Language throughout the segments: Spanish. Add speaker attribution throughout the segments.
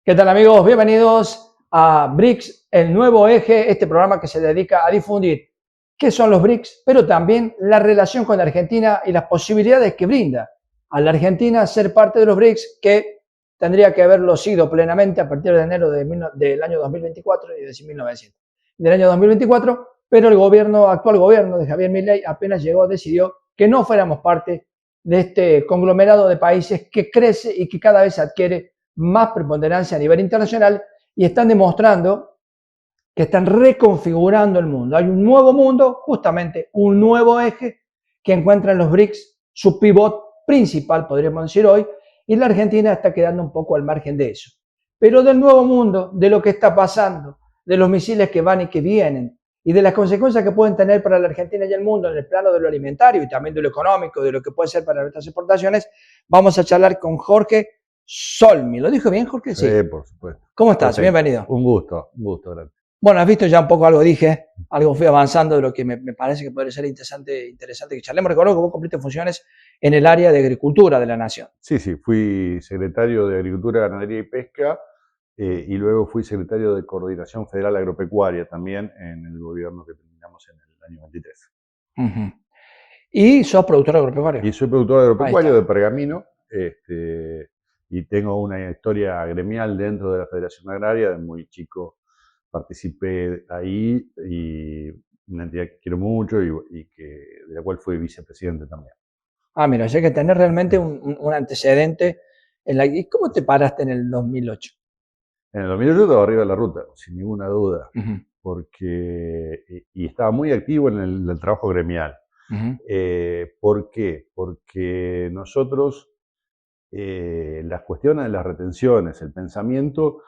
Speaker 1: ¿Qué tal, amigos? Bienvenidos a BRICS, el nuevo eje, este programa que se dedica a difundir qué son los BRICS, pero también la relación con Argentina y las posibilidades que brinda a la Argentina ser parte de los BRICS, que tendría que haberlo sido plenamente a partir de enero del año 2024 y de 1900. Del año 2024, pero el actual gobierno de Javier Milei apenas llegó, decidió que no fuéramos parte de este conglomerado de países que crece y que cada vez adquiere más preponderancia a nivel internacional y están demostrando que están reconfigurando el mundo. Hay un nuevo mundo, justamente un nuevo eje que encuentra en los BRICS su pivot principal, podríamos decir hoy, y la Argentina está quedando un poco al margen de eso. Pero del nuevo mundo, de lo que está pasando, de los misiles que van y que vienen, y de las consecuencias que pueden tener para la Argentina y el mundo en el plano de lo alimentario y también de lo económico, de lo que puede ser para nuestras exportaciones, vamos a charlar con Jorge Solmi. ¿Lo dijo bien, Jorge?
Speaker 2: Sí, por supuesto.
Speaker 1: ¿Cómo estás?
Speaker 2: Perfecto.
Speaker 1: Bienvenido.
Speaker 2: Un gusto, gracias.
Speaker 1: Bueno, has visto ya un poco algo dije, algo fui avanzando de lo que me parece que podría ser interesante que charlemos. Recuerdo que vos cumpliste funciones en el área de agricultura de la nación.
Speaker 2: Sí, fui secretario de Agricultura, Ganadería y Pesca y luego fui secretario de Coordinación Federal Agropecuaria también en el gobierno que terminamos en el año 23.
Speaker 1: ¿Y sos productor agropecuario?
Speaker 2: Y soy productor agropecuario de Pergamino y tengo una historia gremial dentro de la Federación Agraria. De muy chico participé ahí y una entidad que quiero mucho y de la cual fui vicepresidente también.
Speaker 1: Ah, mira, hay que tener realmente un antecedente. ¿Y cómo te paraste en el 2008?
Speaker 2: En el 2008 estaba arriba de la ruta, sin ninguna duda, porque y estaba muy activo en el trabajo gremial. ¿Por qué? Porque nosotros, las cuestiones de las retenciones, el pensamiento,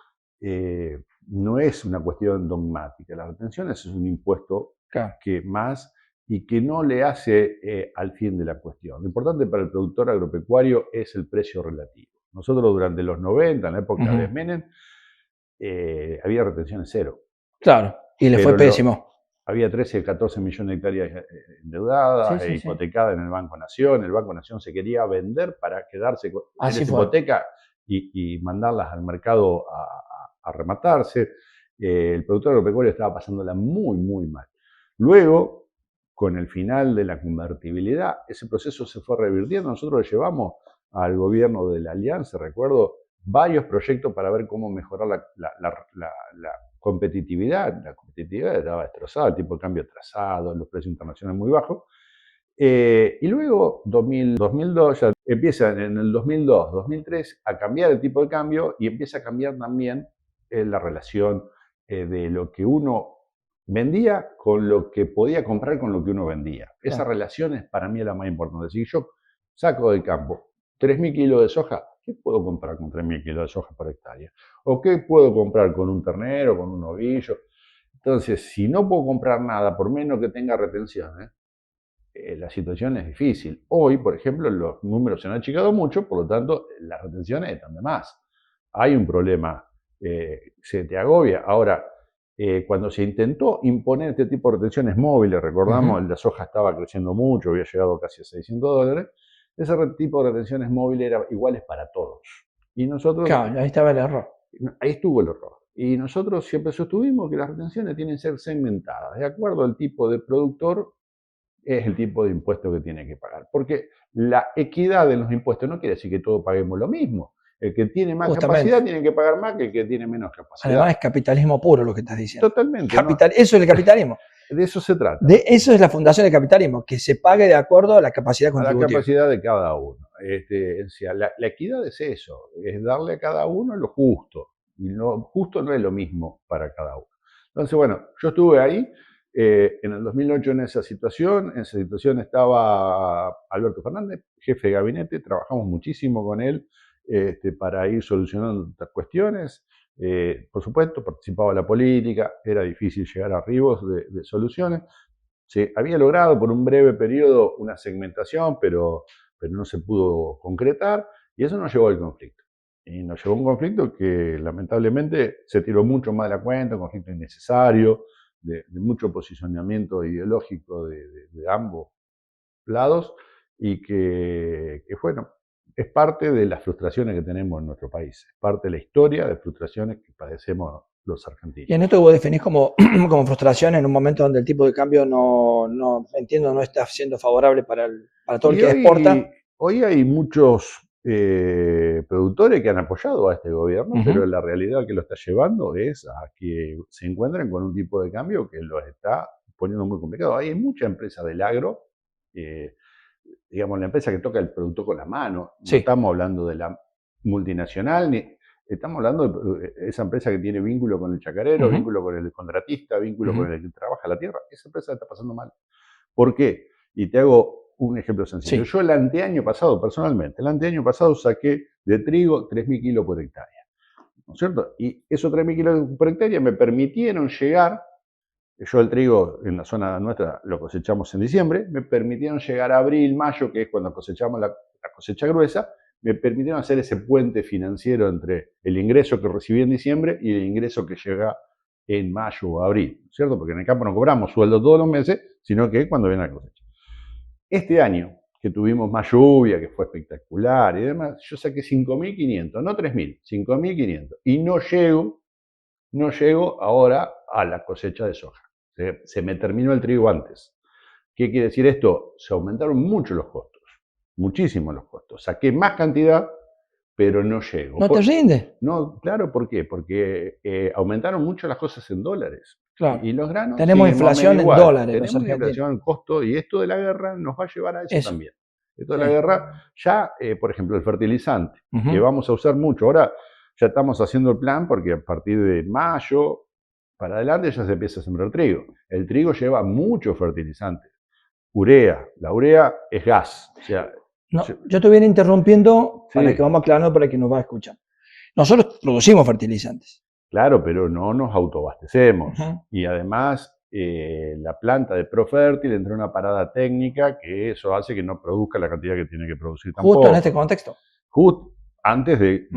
Speaker 2: no es una cuestión dogmática. Las retenciones es un impuesto que más y que no le hace al fin de la cuestión. Lo importante para el productor agropecuario es el precio relativo. Nosotros durante los 90, en la época de Menem, había retenciones cero.
Speaker 1: Claro, y le fue pésimo.
Speaker 2: Había 13, 14 millones de hectáreas endeudadas, hipotecadas en el Banco Nación. El Banco Nación se quería vender para quedarse con esa hipoteca y mandarlas al mercado a rematarse. El productor agropecuario estaba pasándola muy, muy mal. Luego, con el final de la convertibilidad, ese proceso se fue revirtiendo. Nosotros le llevamos al gobierno de la Alianza, recuerdo, varios proyectos para ver cómo mejorar la competitividad. La competitividad estaba destrozada, el tipo de cambio atrasado, los precios internacionales muy bajos. Y luego, 2002, ya empieza en el 2002, 2003 a cambiar el tipo de cambio y empieza a cambiar también la relación de lo que uno vendía con lo que podía comprar con lo que uno vendía. Esa relación es para mí la más importante. Si yo saco del campo 3.000 kilos de soja, ¿qué puedo comprar con 3.000 kilos de soja por hectárea? ¿O qué puedo comprar con un ternero, con un ovillo? Entonces, si no puedo comprar nada, por menos que tenga retenciones, la situación es difícil. Hoy, por ejemplo, los números se han achicado mucho, por lo tanto, las retenciones están de más. Hay un problema, se te agobia. Ahora, cuando se intentó imponer este tipo de retenciones móviles, recordamos, la soja estaba creciendo mucho, había llegado casi a $600, ese tipo de retenciones móviles eran iguales para todos. Y nosotros...
Speaker 1: Claro, ahí estaba el error.
Speaker 2: Ahí estuvo el error. Y nosotros siempre sostuvimos que las retenciones tienen que ser segmentadas. De acuerdo al tipo de productor, es el tipo de impuesto que tiene que pagar. Porque la equidad de los impuestos no quiere decir que todos paguemos lo mismo. El que tiene más capacidad tiene que pagar más que el que tiene menos capacidad.
Speaker 1: Además es capitalismo puro lo que estás diciendo.
Speaker 2: Totalmente.
Speaker 1: Eso es el capitalismo.
Speaker 2: De eso se trata.
Speaker 1: Eso es la fundación del capitalismo, que se pague de acuerdo a la capacidad contributiva.
Speaker 2: A la capacidad de cada uno. La equidad es eso, es darle a cada uno lo justo. Y lo justo no es lo mismo para cada uno. Entonces, bueno, yo estuve ahí en el 2008 en esa situación. En esa situación estaba Alberto Fernández, jefe de gabinete. Trabajamos muchísimo con él para ir solucionando estas cuestiones. Por supuesto, participaba en la política, era difícil llegar a arribos de soluciones. Se había logrado por un breve periodo una segmentación, pero no se pudo concretar, y eso nos llevó al conflicto. Y nos llevó a un conflicto que lamentablemente se tiró mucho más de la cuenta, un conflicto innecesario, de mucho posicionamiento ideológico de ambos lados, y que bueno, es parte de las frustraciones que tenemos en nuestro país, es parte de la historia de frustraciones que padecemos los argentinos.
Speaker 1: Y en esto que vos definís como, como frustración en un momento donde el tipo de cambio no entiendo, no está siendo favorable para todo el que exporta.
Speaker 2: Hoy hay muchos productores que han apoyado a este gobierno, pero la realidad que lo está llevando es a que se encuentren con un tipo de cambio que los está poniendo muy complicado. Hay mucha empresa del agro, digamos, la empresa que toca el producto con la mano.
Speaker 1: Sí.
Speaker 2: No estamos hablando de la multinacional, ni estamos hablando de esa empresa que tiene vínculo con el chacarero, vínculo con el contratista, vínculo con el que trabaja la tierra. Esa empresa está pasando mal. ¿Por qué? Y te hago un ejemplo sencillo.
Speaker 1: Sí.
Speaker 2: Yo el anteaño pasado, personalmente, el anteaño pasado saqué de trigo 3.000 kilos por hectárea, ¿no es cierto? Y esos 3.000 kilos por hectárea me permitieron llegar, yo el trigo en la zona nuestra lo cosechamos en diciembre, me permitieron llegar a abril, mayo, que es cuando cosechamos la cosecha gruesa, me permitieron hacer ese puente financiero entre el ingreso que recibí en diciembre y el ingreso que llega en mayo o abril, ¿cierto? Porque en el campo no cobramos sueldo todos los meses, sino que cuando viene la cosecha. Este año, que tuvimos más lluvia, que fue espectacular y demás, yo saqué 5.500, no 3.000, 5.500. Y no llego ahora a la cosecha de soja. Se me terminó el trigo antes. ¿Qué quiere decir esto? Se aumentaron mucho los costos, muchísimo los costos. Saqué más cantidad, pero no llego.
Speaker 1: ¿No te rinde?
Speaker 2: No, claro, ¿por qué? Porque aumentaron mucho las cosas en dólares.
Speaker 1: Claro.
Speaker 2: Y los granos
Speaker 1: tenemos inflación en dólares.
Speaker 2: Tenemos inflación en costo y esto de la guerra nos va a llevar a eso también. Esto de la
Speaker 1: Sí.
Speaker 2: guerra, ya, por ejemplo, el fertilizante, que vamos a usar mucho. Ahora ya estamos haciendo el plan porque a partir de mayo para adelante ya se empieza a sembrar trigo. El trigo lleva mucho fertilizante. Urea. La urea es gas. O sea,
Speaker 1: no, yo te viene interrumpiendo para que vamos aclarando para que nos va a escuchar. Nosotros producimos fertilizantes.
Speaker 2: Claro, pero no nos autoabastecemos. Y además, la planta de Profértil entró en una parada técnica que eso hace que no produzca la cantidad que tiene que producir tampoco.
Speaker 1: Justo en este contexto.
Speaker 2: Justo antes de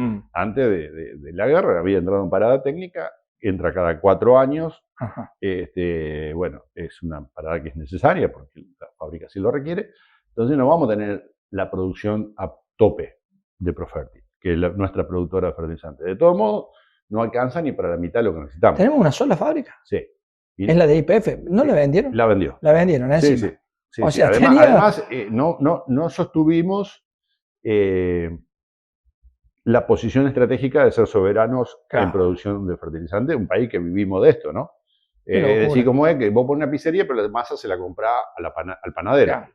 Speaker 2: la guerra había entrado en parada técnica, entra cada 4 años. Bueno, es una parada que es necesaria porque la fábrica sí lo requiere. Entonces no vamos a tener la producción a tope de Profértil, que es nuestra productora de fertilizantes. De todos modos, no alcanza ni para la mitad de lo que necesitamos.
Speaker 1: ¿Tenemos una sola fábrica?
Speaker 2: Sí.
Speaker 1: ¿Es la de IPF? ¿No la vendieron?
Speaker 2: La vendió.
Speaker 1: La vendieron, ¿eh?
Speaker 2: Sí.
Speaker 1: O sea,
Speaker 2: además no sostuvimos la posición estratégica de ser soberanos en producción de fertilizantes, un país que vivimos de esto, ¿no? Es decir, como es que vos pones una pizzería, pero la masa se la compra al panadero.
Speaker 1: Claro.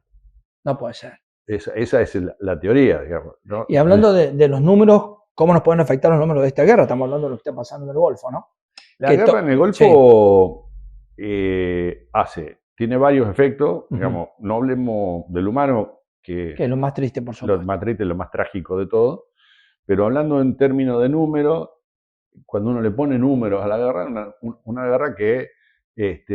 Speaker 1: No puede ser.
Speaker 2: Esa es la teoría, digamos, ¿no?
Speaker 1: Y hablando de los números, ¿cómo nos pueden afectar los números de esta guerra? Estamos hablando de lo que está pasando en el Golfo, ¿no?
Speaker 2: La guerra en el Golfo tiene varios efectos, digamos, no hablemos del humano, que
Speaker 1: es lo más triste, por supuesto.
Speaker 2: Lo más triste, lo más trágico de todo, pero hablando en términos de números, cuando uno le pone números a la guerra, una guerra que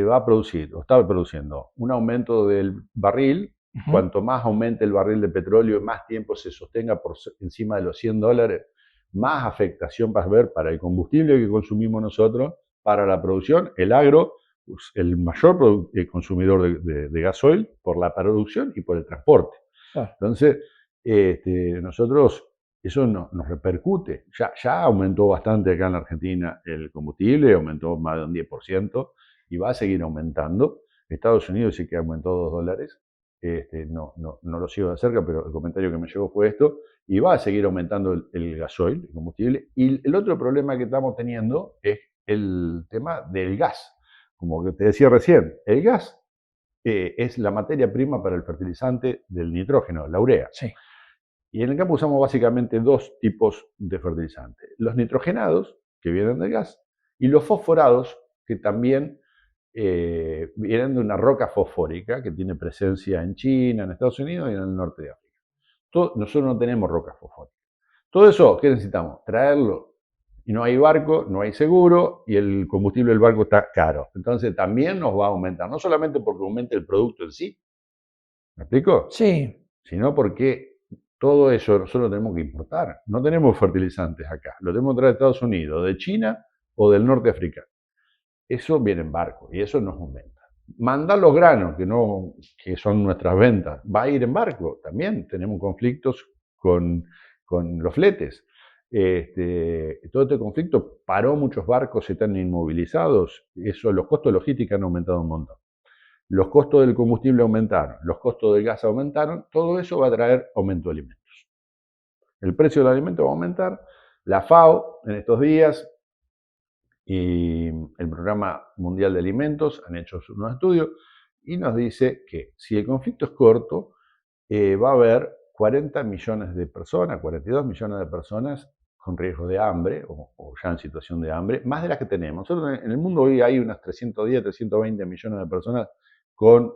Speaker 2: va a producir, o está produciendo, un aumento del barril. Cuanto más aumente el barril de petróleo, más tiempo se sostenga por encima de los $100, más afectación va a haber para el combustible que consumimos nosotros, para la producción, el agro, el mayor consumidor de gasoil por la producción y por el transporte. Entonces, nosotros, eso nos repercute. Ya aumentó bastante acá en la Argentina el combustible, aumentó más de un 10% y va a seguir aumentando. Estados Unidos sí que aumentó $2. No lo sigo de cerca, pero el comentario que me llegó fue esto, y va a seguir aumentando el gasoil, el combustible. Y el otro problema que estamos teniendo es el tema del gas. Como que te decía recién, el gas es la materia prima para el fertilizante del nitrógeno, la urea.
Speaker 1: Sí.
Speaker 2: Y en el campo usamos básicamente 2 tipos de fertilizantes. Los nitrogenados, que vienen del gas, y los fosforados, que también vienen de una roca fosfórica que tiene presencia en China, en Estados Unidos y en el norte de África. Nosotros no tenemos roca fosfórica. Todo eso, ¿qué necesitamos? Traerlo. Y no hay barco, no hay seguro y el combustible del barco está caro. Entonces también nos va a aumentar, no solamente porque aumente el producto en sí, ¿me explico?
Speaker 1: Sí.
Speaker 2: Sino porque todo eso nosotros lo tenemos que importar. No tenemos fertilizantes acá, lo tenemos que traer de Estados Unidos, de China o del norte africano. Eso viene en barco y eso nos aumenta. Mandar los granos, que son nuestras ventas, va a ir en barco. También tenemos conflictos con los fletes. Todo este conflicto paró muchos barcos, están inmovilizados, los costos de logística han aumentado un montón. Los costos del combustible aumentaron, los costos del gas aumentaron, todo eso va a traer aumento de alimentos. El precio del alimento va a aumentar. La FAO en estos días y el Programa Mundial de Alimentos han hecho unos estudios y nos dice que si el conflicto es corto, va a haber 40 millones de personas, 42 millones de personas con riesgo de hambre o ya en situación de hambre, más de las que tenemos. Nosotros en el mundo hoy hay unas 310, 320 millones de personas con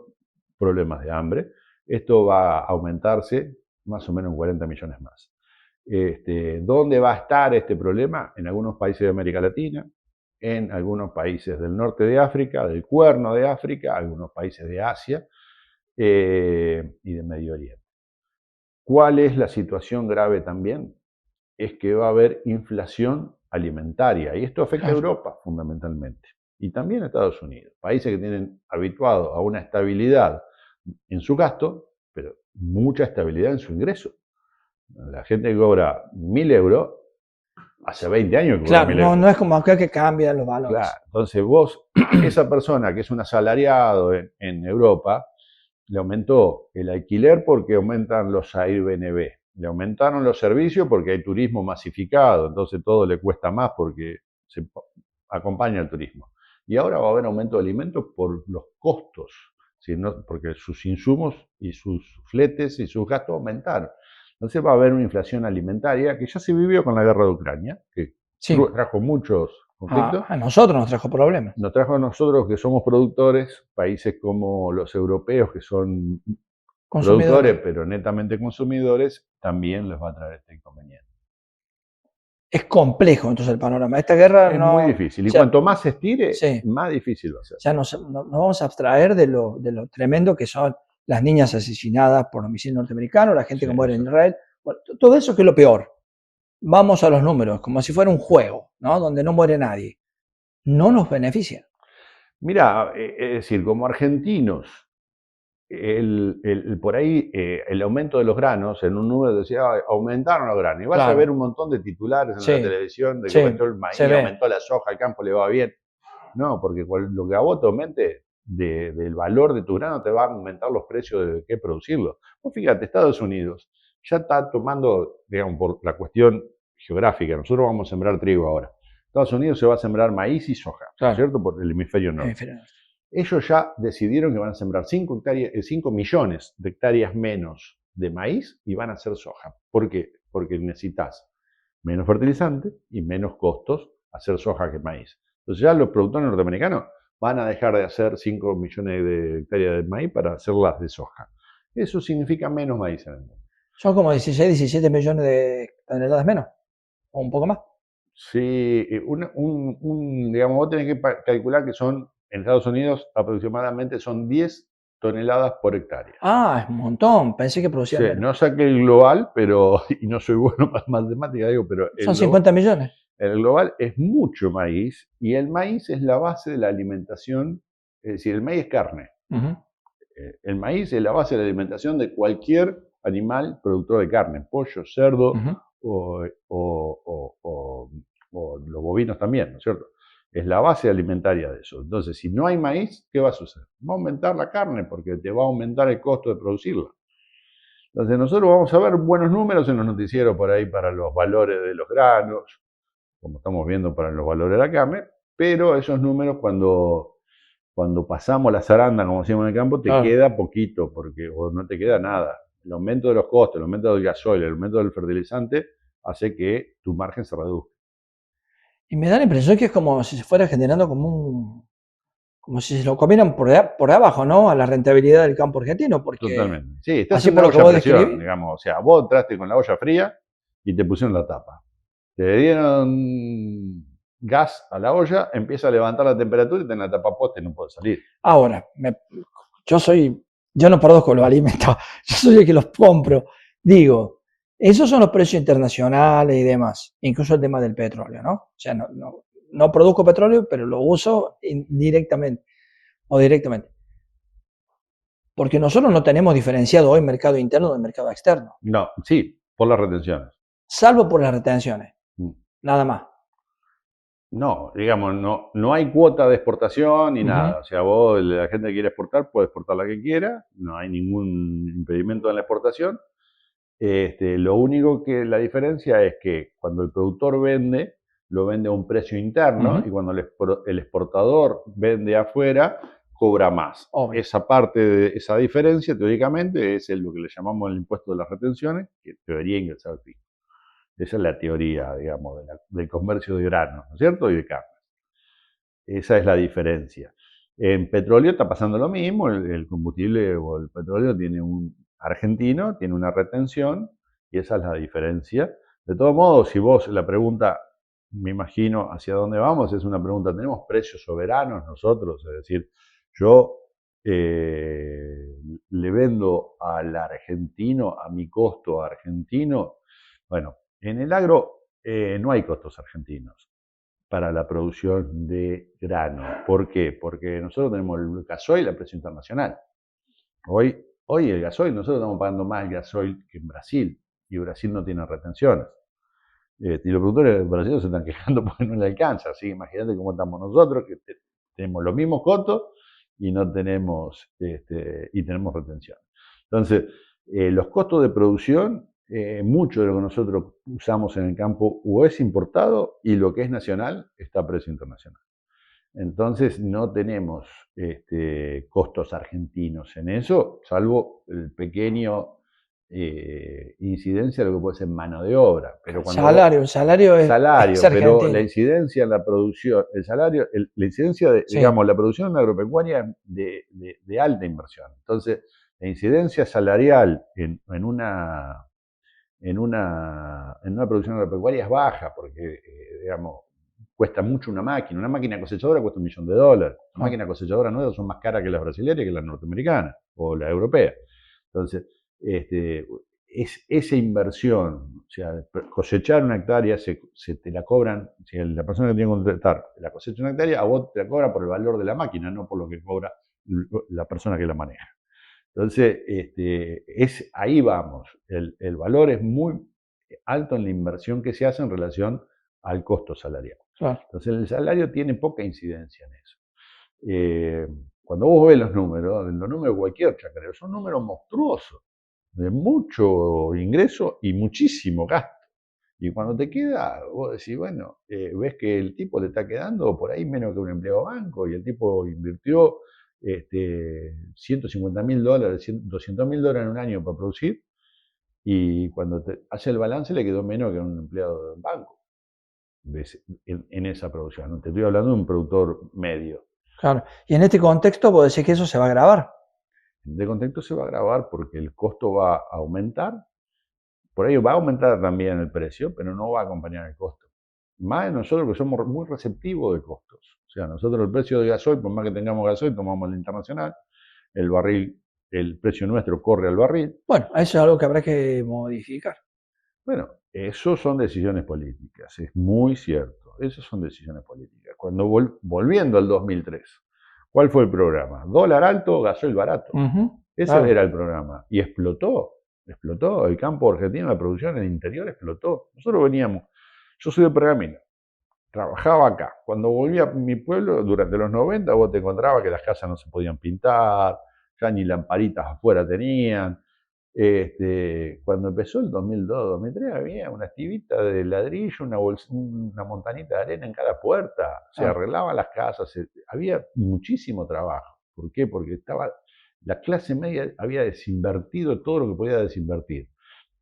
Speaker 2: problemas de hambre. Esto va a aumentarse más o menos en 40 millones más. ¿Dónde va a estar este problema? En algunos países de América Latina, en algunos países del norte de África, del Cuerno de África, algunos países de Asia y de Medio Oriente. ¿Cuál es la situación grave también? Es que va a haber inflación alimentaria y esto afecta a Europa fundamentalmente y también a Estados Unidos, países que tienen habituado a una estabilidad en su gasto, pero mucha estabilidad en su ingreso. La gente que cobra 1.000 euros, hace 20 años que cobra 1.000 euros.
Speaker 1: No es como acá que cambian los valores.
Speaker 2: Claro, entonces vos, esa persona que es un asalariado en Europa, le aumentó el alquiler porque aumentan los Airbnb. Le aumentaron los servicios porque hay turismo masificado, entonces todo le cuesta más porque se acompaña el turismo. Y ahora va a haber aumento de alimentos por los costos, porque sus insumos y sus fletes y sus gastos aumentaron. Entonces va a haber una inflación alimentaria que ya se vivió con la guerra de Ucrania, que trajo muchos conflictos.
Speaker 1: A nosotros nos trajo problemas.
Speaker 2: Nos trajo a nosotros que somos productores, países como los europeos que son productores pero netamente consumidores, también les va a traer este inconveniente.
Speaker 1: Es complejo entonces el panorama. Esta guerra
Speaker 2: es muy difícil y cuanto más se estire, más difícil va a ser.
Speaker 1: Ya nos vamos a abstraer de lo tremendo que son las niñas asesinadas por los misiles norteamericanos, la gente que muere en Israel, bueno, todo eso que es lo peor. Vamos a los números, como si fuera un juego, ¿no? Donde no muere nadie. No nos beneficia.
Speaker 2: Mira, es decir, como argentinos, por ahí el aumento de los granos, en un número decía, aumentaron los granos. Y vas a ver un montón de titulares en la televisión de que aumentó el maíz, aumentó la soja, el campo le va bien. No, porque lo que a vos te aumente del valor de tu grano te va a aumentar los precios de qué producirlo. Pues fíjate, Estados Unidos ya está tomando, digamos, por la cuestión geográfica, nosotros vamos a sembrar trigo ahora. Estados Unidos se va a sembrar maíz y soja, ¿cierto? Por el hemisferio norte. Ellos ya decidieron que van a sembrar 5 millones de hectáreas menos de maíz y van a hacer soja. ¿Por qué? Porque necesitas menos fertilizante y menos costos hacer soja que maíz. Entonces ya los productores norteamericanos van a dejar de hacer 5 millones de hectáreas de maíz para hacerlas de soja. Eso significa menos maíz en el mundo.
Speaker 1: Son como 16, 17 millones de toneladas menos, o un poco más.
Speaker 2: Sí, digamos, vos tenés que calcular que son, en Estados Unidos aproximadamente son 10 toneladas por hectárea.
Speaker 1: Ah, es un montón, pensé que producían menos.
Speaker 2: No saqué el global, y no soy bueno para matemáticas, digo, pero...
Speaker 1: Son 50 millones.
Speaker 2: El global es mucho maíz, y el maíz es la base de la alimentación, es decir, el maíz es carne. El maíz es la base de la alimentación de cualquier animal productor de carne, pollo, cerdo, o los bovinos también, ¿no es cierto? Es la base alimentaria de eso. Entonces, si no hay maíz, ¿qué va a suceder? Va a aumentar la carne porque te va a aumentar el costo de producirla. Entonces, nosotros vamos a ver buenos números en los noticieros por ahí para los valores de los granos, como estamos viendo para los valores de la carne, pero esos números cuando pasamos la zaranda, como decimos en el campo, te queda poquito, o no te queda nada. El aumento de los costos, el aumento del gasoil, el aumento del fertilizante, hace que tu margen se reduzca.
Speaker 1: Y me da la impresión que es como si se fuera generando como si se lo comieran por abajo, ¿no? A la rentabilidad del campo argentino. Porque
Speaker 2: totalmente. Sí, estás en la olla a presión, digamos. O sea, vos entraste con la olla fría y te pusieron la tapa. Te dieron gas a la olla, empieza a levantar la temperatura y tenés la tapa puesta y no podés salir.
Speaker 1: Ahora, yo no produzco los alimentos, yo soy el que los compro. Digo, esos son los precios internacionales y demás, incluso el tema del petróleo, ¿no? O sea, no produzco petróleo, pero lo uso indirectamente o directamente. Porque nosotros no tenemos diferenciado hoy mercado interno del mercado externo.
Speaker 2: No, sí, Por las retenciones.
Speaker 1: Salvo por las retenciones. Nada más.
Speaker 2: No, digamos, no hay cuota de exportación ni nada. O sea, vos, la gente que quiere exportar, puede exportar la que quiera. No hay ningún impedimento en la exportación. Lo único que la diferencia es que cuando el productor vende, lo vende a un precio interno y cuando el exportador vende afuera, cobra más.
Speaker 1: Obvio.
Speaker 2: Esa parte de esa diferencia, teóricamente, es lo que le llamamos el impuesto de las retenciones, que debería ingresar al fisco. Esa es la teoría, digamos, del comercio de granos, ¿no es cierto? Y de carne. Esa es la diferencia. En petróleo está pasando lo mismo, el combustible o el petróleo tiene un argentino, tiene una retención, y esa es la diferencia. De todos modos, si vos la pregunta, me imagino, hacia dónde vamos, es una pregunta, ¿tenemos precios soberanos nosotros? Es decir, yo le vendo al argentino, a mi costo argentino. Bueno, en el agro no hay costos argentinos para la producción de grano. ¿Por qué? Porque nosotros tenemos el gasoil a precio internacional. Hoy el gasoil, nosotros estamos pagando más el gasoil que en Brasil, y Brasil no tiene retenciones. Y los productores brasileños se están quejando porque no le alcanza. Así que imagínate cómo estamos nosotros, que tenemos los mismos costos y no tenemos, y tenemos retención. Entonces, los costos de producción, mucho de lo que nosotros usamos en el campo o es importado, y lo que es nacional está a precio internacional. Entonces no tenemos costos argentinos en eso, salvo el pequeño incidencia de lo que puede ser mano de obra. Pero
Speaker 1: el salario es
Speaker 2: pero la incidencia en la producción, el salario, la incidencia de, digamos, la producción agropecuaria de alta inversión. Entonces, la incidencia salarial en una producción agropecuaria es baja, porque, digamos, cuesta mucho una máquina cosechadora cuesta $1 millón. Una máquina cosechadora nueva son más caras que las brasileñas y que las norteamericanas o la europea. Entonces, es esa inversión, o sea, cosechar una hectárea, se te la cobran, si la persona que tiene que contratar la cosecha una hectárea, a vos te la cobra por el valor de la máquina, no por lo que cobra la persona que la maneja. Entonces, ahí vamos. El valor es muy alto en la inversión que se hace en relación al costo salarial.
Speaker 1: Claro.
Speaker 2: Entonces, el salario tiene poca incidencia en eso. Cuando vos ves los números de cualquier chacarero, son números monstruosos, de mucho ingreso y muchísimo gasto. Y cuando te queda, vos decís, bueno, ves que el tipo le está quedando por ahí menos que un empleado banco, y el tipo invirtió $150.000, $200.000 en un año para producir, y cuando te hace el balance le quedó menos que un empleado de un banco en esa producción. ¿No? Te estoy hablando de un productor medio.
Speaker 1: Claro. Y en este contexto vos decís que eso se va a agravar.
Speaker 2: En este contexto se va a agravar porque el costo va a aumentar. Por ello va a aumentar también el precio, pero no va a acompañar el costo. Más nosotros que somos muy receptivos de costos. O sea, nosotros el precio de gasoil, por más que tengamos gasoil, tomamos el internacional, el barril, el precio nuestro corre al barril.
Speaker 1: Bueno, eso es algo que habrá que modificar.
Speaker 2: Bueno, eso son decisiones políticas, es muy cierto. Esas son decisiones políticas. Cuando volviendo al 2003, ¿cuál fue el programa? Dólar alto, gasoil barato. Ese era el programa. Y explotó. El campo argentino, la producción en el interior explotó. Nosotros veníamos, yo soy de Pergamino, trabajaba acá. Cuando volví a mi pueblo, durante los 90, vos te encontrabas que las casas no se podían pintar, ya ni lamparitas afuera tenían. Cuando empezó el 2002-2003 había una estivita de ladrillo, una montanita de arena en cada puerta, se arreglaban las casas, había muchísimo trabajo. ¿Por qué? Porque la clase media había desinvertido todo lo que podía desinvertir.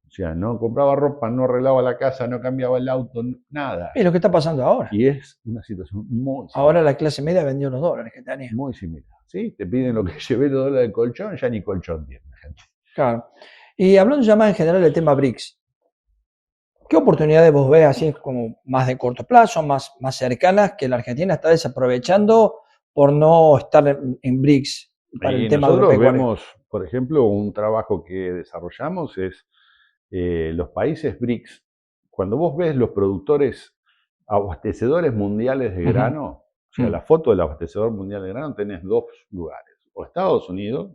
Speaker 2: O sea, no compraba ropa, no arreglaba la casa, no cambiaba el auto, nada.
Speaker 1: Es lo que está pasando ahora.
Speaker 2: Y es una situación muy similar.
Speaker 1: Ahora la clase media vendió los dólares que tenía.
Speaker 2: Muy similar. ¿Sí? Te piden lo que llevé los dólares de colchón, ya ni colchón tiene la gente.
Speaker 1: Claro. Y hablando ya más en general del tema BRICS, ¿qué oportunidades vos ves así como más de corto plazo, más cercanas, que la Argentina está desaprovechando por no estar en BRICS?
Speaker 2: Para el tema nosotros vemos, por ejemplo, un trabajo que desarrollamos es los países BRICS. Cuando vos ves los productores abastecedores mundiales de grano, o sea, la foto del abastecedor mundial de grano, tenés dos lugares. O Estados Unidos,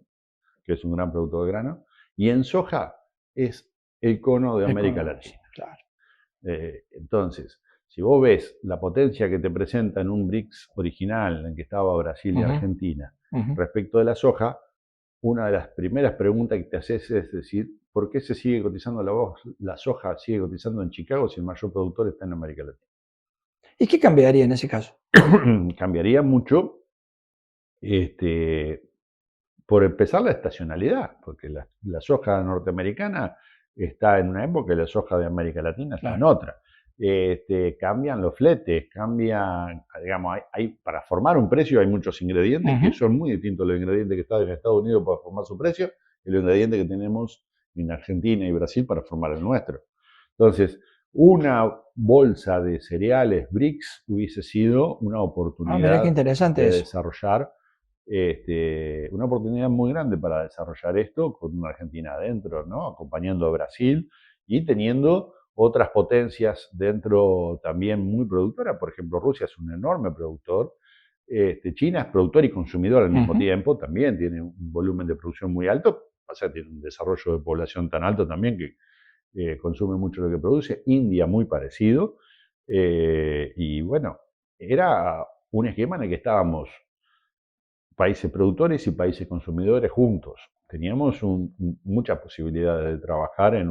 Speaker 2: que es un gran productor de grano, y en soja es el cono de América Latina.
Speaker 1: Claro.
Speaker 2: Entonces, si vos ves la potencia que te presenta en un BRICS original, en que estaba Brasil y Argentina, respecto de la soja, una de las primeras preguntas que te haces es decir, ¿por qué se sigue cotizando la soja sigue cotizando en Chicago si el mayor productor está en América Latina?
Speaker 1: ¿Y qué cambiaría en ese caso?
Speaker 2: Cambiaría mucho, por empezar, la estacionalidad, porque la soja norteamericana está en una época y la soja de América Latina está en otra. Cambian los fletes, digamos, para formar un precio hay muchos ingredientes que son muy distintos a los ingredientes que están en Estados Unidos para formar su precio y los ingredientes que tenemos en Argentina y Brasil para formar el nuestro. Entonces, una bolsa de cereales BRICS hubiese sido una oportunidad
Speaker 1: de
Speaker 2: desarrollar, una oportunidad muy grande para desarrollar esto con una Argentina adentro, ¿no? Acompañando a Brasil y teniendo otras potencias dentro también muy productoras. Por ejemplo, Rusia es un enorme productor. China es productor y consumidor al mismo tiempo, también tiene un volumen de producción muy alto, o sea, tiene un desarrollo de población tan alto también que consume mucho lo que produce. India muy parecido. Y bueno, era un esquema en el que estábamos países productores y países consumidores juntos. Teníamos muchas posibilidades de trabajar en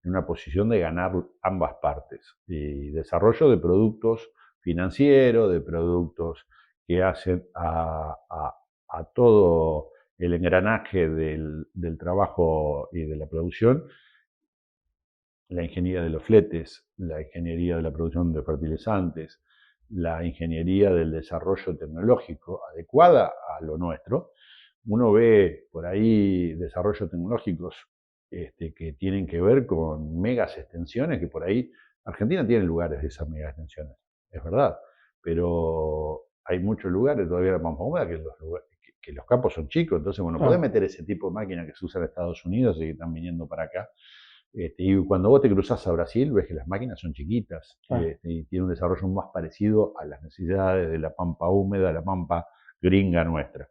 Speaker 2: una posición de ganar ambas partes. Y desarrollo de productos financieros, de productos que hacen a todo el engranaje del trabajo y de la producción, la ingeniería de los fletes, la ingeniería de la producción de fertilizantes, la ingeniería del desarrollo tecnológico adecuada a lo nuestro. Uno ve por ahí desarrollos tecnológicos que tienen que ver con megas extensiones, que por ahí Argentina tiene lugares de esas megas extensiones, es verdad, pero hay muchos lugares, todavía la Pampa Húmeda, que los campos son chicos, entonces bueno, podés meter ese tipo de máquinas que se usan en Estados Unidos y que están viniendo para acá. Y cuando vos te cruzás a Brasil, ves que las máquinas son chiquitas y tienen un desarrollo más parecido a las necesidades de la pampa húmeda, la pampa gringa nuestra.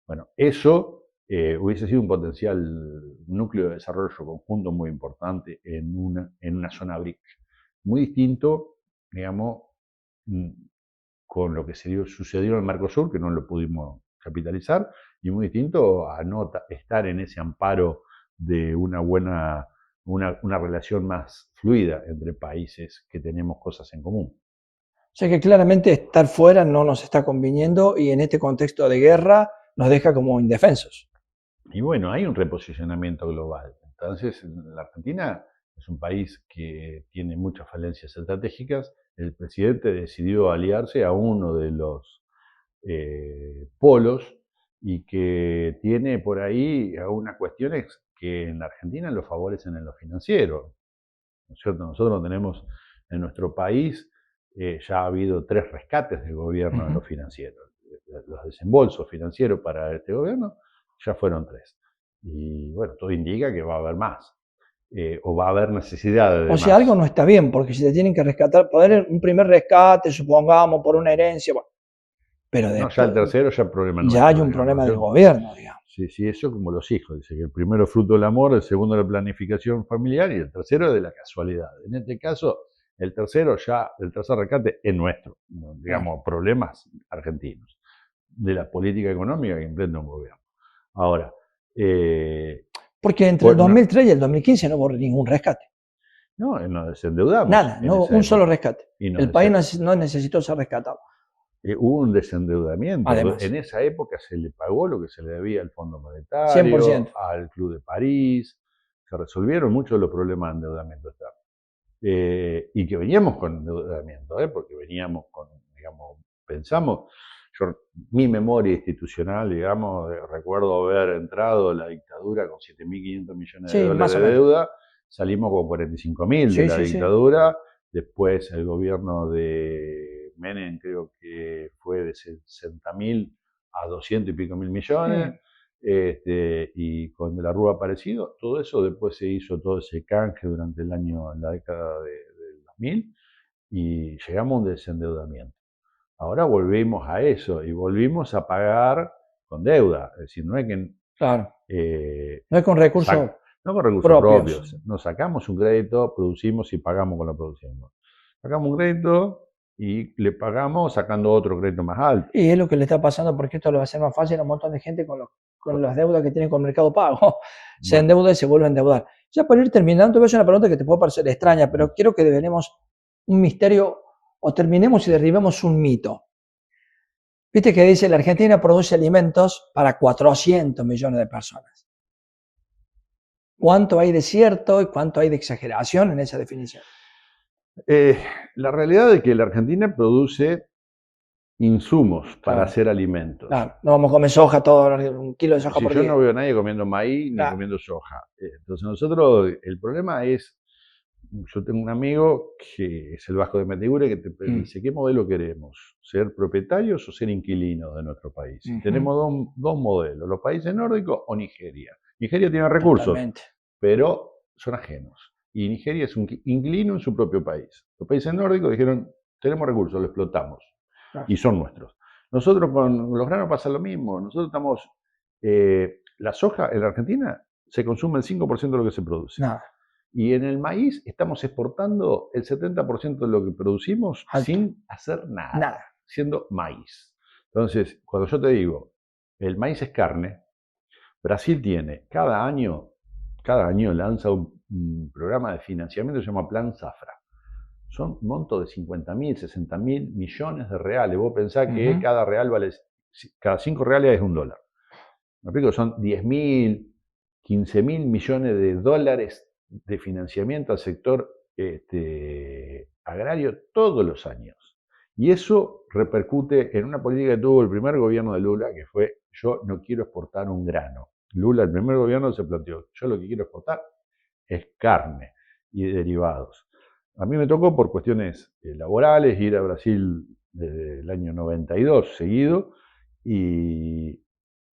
Speaker 2: Bueno, eso hubiese sido un potencial núcleo de desarrollo conjunto muy importante en una zona BRIC. Muy distinto, digamos, con lo que sucedió en el Mercosur, que no lo pudimos capitalizar, y muy distinto a no estar en ese amparo de una relación más fluida entre países que tenemos cosas en común.
Speaker 1: O sea que claramente estar fuera no nos está conviniendo y en este contexto de guerra nos deja como indefensos.
Speaker 2: Y bueno, hay un reposicionamiento global. Entonces, la Argentina es un país que tiene muchas falencias estratégicas. El presidente decidió aliarse a uno de los polos y que tiene por ahí algunas cuestiones que en la Argentina lo favorecen en lo financiero, ¿no es cierto? Nosotros tenemos en nuestro país, ya ha habido 3 rescates del gobierno en lo financiero. Los desembolsos financieros para este gobierno ya fueron 3. Y bueno, todo indica que va a haber más. O va a haber necesidad de más.
Speaker 1: O sea, algo no está bien, porque si te tienen que rescatar, poder un primer rescate, supongamos, por una herencia, bueno, pero después,
Speaker 2: no, ya el tercero ya el problema no
Speaker 1: ya hay un problema del gobierno, digamos.
Speaker 2: Sí, sí, eso como los hijos. Dice que el primero es fruto del amor, el segundo de la planificación familiar y el tercero de la casualidad. En este caso, el tercer rescate es nuestro, digamos, problemas argentinos, de la política económica que emprende un gobierno. Ahora,
Speaker 1: porque entre el 2003 y el 2015 no hubo ningún rescate.
Speaker 2: No, nos desendeudamos.
Speaker 1: Nada, no hubo un solo rescate. El país no necesitó ser rescatado.
Speaker 2: Hubo un desendeudamiento.
Speaker 1: Además.
Speaker 2: En esa época se le pagó lo que se le debía al Fondo Monetario,
Speaker 1: 100%.
Speaker 2: al Club de París. Se resolvieron muchos de los problemas de endeudamiento externo. Y que veníamos con endeudamiento, porque veníamos con, digamos, pensamos, mi memoria institucional, digamos, recuerdo haber entrado a la dictadura con 7.500 millones de dólares de deuda, salimos con 45.000 de la dictadura, después el gobierno de Menem creo que fue de 60.000 a 200 y pico mil millones, y con De la Rúa parecido, todo eso después se hizo todo ese canje durante la década del 2000 y llegamos a un desendeudamiento. Ahora volvimos a eso y volvimos a pagar con deuda, es decir, no es que...
Speaker 1: Claro. No es con recursos
Speaker 2: No con recursos propios. Nos sacamos un crédito, producimos y pagamos con la producción. Sacamos un crédito y le pagamos sacando otro crédito más alto.
Speaker 1: Y es lo que le está pasando, porque esto lo va a hacer más fácil a un montón de gente con las deudas que tienen con Mercado Pago. Se endeuda y se vuelve a endeudar. Ya para ir terminando, te voy a hacer una pregunta que te puede parecer extraña, pero quiero que develemos un misterio o terminemos y derribemos un mito. Viste que dice la Argentina produce alimentos para 400 millones de personas. ¿Cuánto hay de cierto y cuánto hay de exageración en esa definición?
Speaker 2: La realidad es que la Argentina produce insumos para hacer alimentos.
Speaker 1: Claro, no vamos a comer soja, todo un kilo de soja por día.
Speaker 2: Yo no veo a nadie comiendo maíz ni comiendo soja. Entonces nosotros, el problema es, yo tengo un amigo que es el Vasco de Metegure que te dice, ¿qué modelo queremos? ¿Ser propietarios o ser inquilinos de nuestro país? Tenemos dos modelos, los países nórdicos o Nigeria. Nigeria tiene recursos, pero son ajenos. Y Nigeria es un inquilino en su propio país. Los países nórdicos dijeron, tenemos recursos, lo explotamos. Y son nuestros. Nosotros con los granos pasa lo mismo. Nosotros estamos, la soja en la Argentina se consume el 5% de lo que se produce. Y en el maíz estamos exportando el 70% de lo que producimos sin hacer nada, siendo maíz. Entonces, cuando yo te digo, el maíz es carne, Brasil tiene, cada año lanza un programa de financiamiento que se llama Plan Zafra. Son montos de 50.000, 60.000 millones de reales. Vos pensás que cada real vale, cada 5 reales es $1. Me explico, son 10.000, 15.000 millones de dólares de financiamiento al sector agrario todos los años. Y eso repercute en una política que tuvo el primer gobierno de Lula, que fue, yo no quiero exportar un grano. Lula, el primer gobierno, se planteó, yo lo que quiero exportar es carne y derivados. A mí me tocó por cuestiones laborales ir a Brasil desde el año 92 seguido y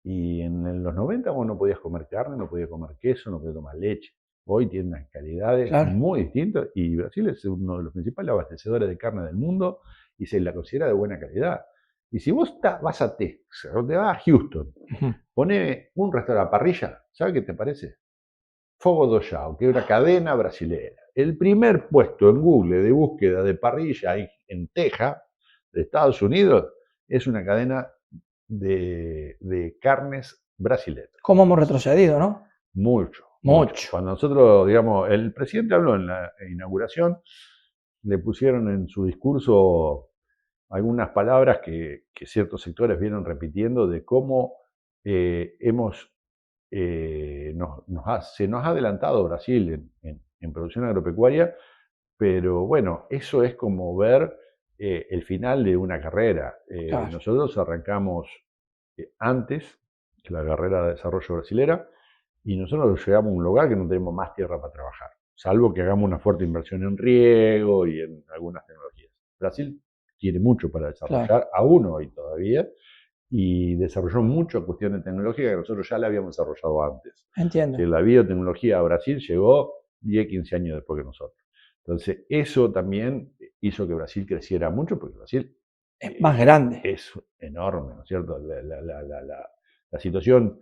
Speaker 2: en los 90 vos no podías comer carne, no podías comer queso, no podías tomar leche. Hoy tiene unas calidades muy distintas y Brasil es uno de los principales abastecedores de carne del mundo y se la considera de buena calidad. Y si vos vas a Texas o te vas a Houston, pone un restaurante a parrilla, ¿sabes qué te parece? Fogo do Chão, que es una cadena brasilera. El primer puesto en Google de búsqueda de parrilla en Texas, de Estados Unidos, es una cadena de carnes brasileñas.
Speaker 1: ¿Cómo hemos retrocedido, no?
Speaker 2: Mucho. Cuando nosotros, digamos, el presidente habló en la inauguración, le pusieron en su discurso algunas palabras que ciertos sectores vienen repitiendo de cómo se nos ha adelantado Brasil en producción agropecuaria, pero bueno, eso es como ver el final de una carrera. Nosotros arrancamos antes que la carrera de desarrollo brasilera y nosotros llegamos a un lugar que no tenemos más tierra para trabajar, salvo que hagamos una fuerte inversión en riego y en algunas tecnologías. Brasil tiene mucho para desarrollar, aún hoy todavía, y desarrolló muchas cuestiones tecnológicas que nosotros ya la habíamos desarrollado antes.
Speaker 1: Entiendo.
Speaker 2: Que la biotecnología a Brasil llegó 10, 15 años después que nosotros. Entonces, eso también hizo que Brasil creciera mucho, porque Brasil
Speaker 1: es más grande.
Speaker 2: Es enorme, ¿no es cierto? La situación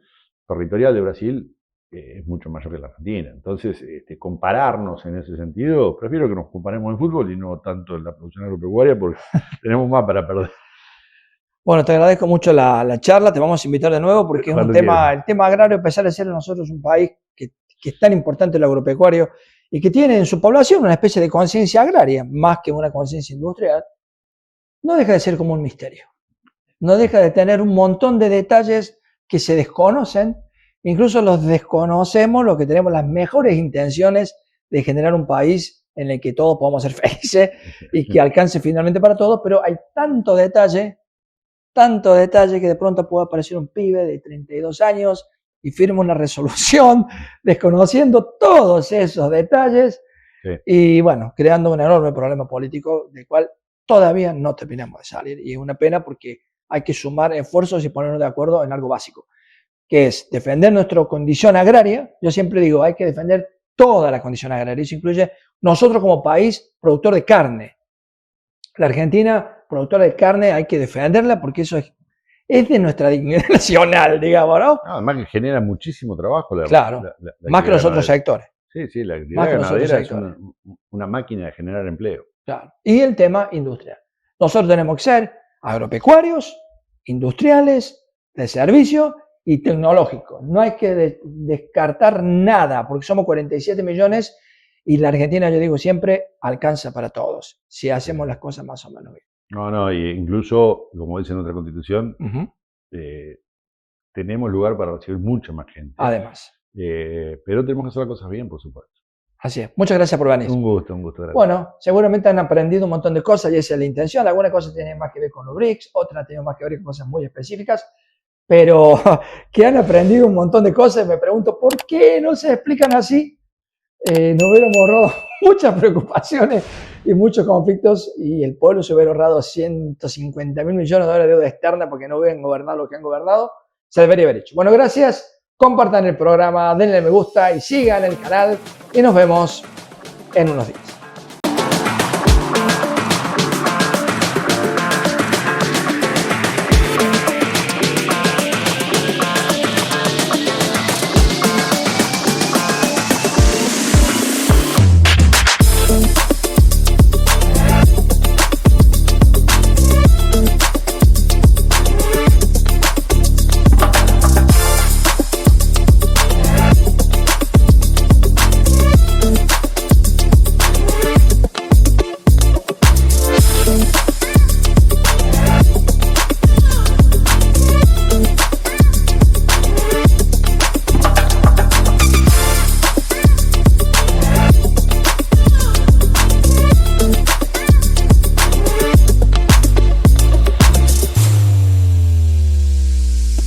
Speaker 2: territorial de Brasil es mucho mayor que la Argentina. Entonces, compararnos en ese sentido, prefiero que nos comparemos en fútbol y no tanto en la producción agropecuaria, porque tenemos más para perder.
Speaker 1: Bueno, te agradezco mucho la charla, te vamos a invitar de nuevo porque es un tema, el tema agrario, a pesar de ser nosotros un país que es tan importante el agropecuario y que tiene en su población una especie de conciencia agraria, más que una conciencia industrial, no deja de ser como un misterio. No deja de tener un montón de detalles que se desconocen, incluso los desconocemos, los que tenemos las mejores intenciones de generar un país en el que todos podamos ser felices y que alcance finalmente para todos, pero hay tanto detalle que de pronto puede aparecer un pibe de 32 años y firma una resolución desconociendo todos esos detalles y bueno, creando un enorme problema político del cual todavía no terminamos de salir. Y es una pena porque hay que sumar esfuerzos y ponernos de acuerdo en algo básico, que es defender nuestra condición agraria. Yo siempre digo, hay que defender toda la condición agraria. Eso incluye nosotros como país productor de carne. La Argentina, productora de carne, hay que defenderla porque eso es es de nuestra dignidad nacional, digamos, ¿no?
Speaker 2: Además que genera muchísimo trabajo.
Speaker 1: Claro, más que los otros sectores.
Speaker 2: Sí, la actividad ganadera es una máquina de generar empleo.
Speaker 1: Claro. Y el tema industrial. Nosotros tenemos que ser agropecuarios, industriales, de servicio y tecnológicos. No hay que descartar nada, porque somos 47 millones y la Argentina, yo digo siempre, alcanza para todos, si hacemos las cosas más o menos bien.
Speaker 2: No, y incluso, como dice en otra constitución, tenemos lugar para recibir mucha más gente.
Speaker 1: Además.
Speaker 2: Pero tenemos que hacer las cosas bien, por supuesto.
Speaker 1: Así es. Muchas gracias por venir.
Speaker 2: Un gusto. Gracias.
Speaker 1: Bueno, seguramente han aprendido un montón de cosas y esa es la intención. Algunas cosas tienen más que ver con los BRICS, otras tienen más que ver con cosas muy específicas, pero que han aprendido un montón de cosas. Me pregunto, ¿por qué no se explican así? Nos hubiéramos ahorrado muchas preocupaciones y muchos conflictos y el pueblo se hubiera ahorrado 150.000 millones de dólares de deuda externa porque no hubieran gobernado lo que han gobernado. Se debería haber hecho. Bueno, gracias. Compartan el programa, denle me gusta y sigan el canal y nos vemos en unos días.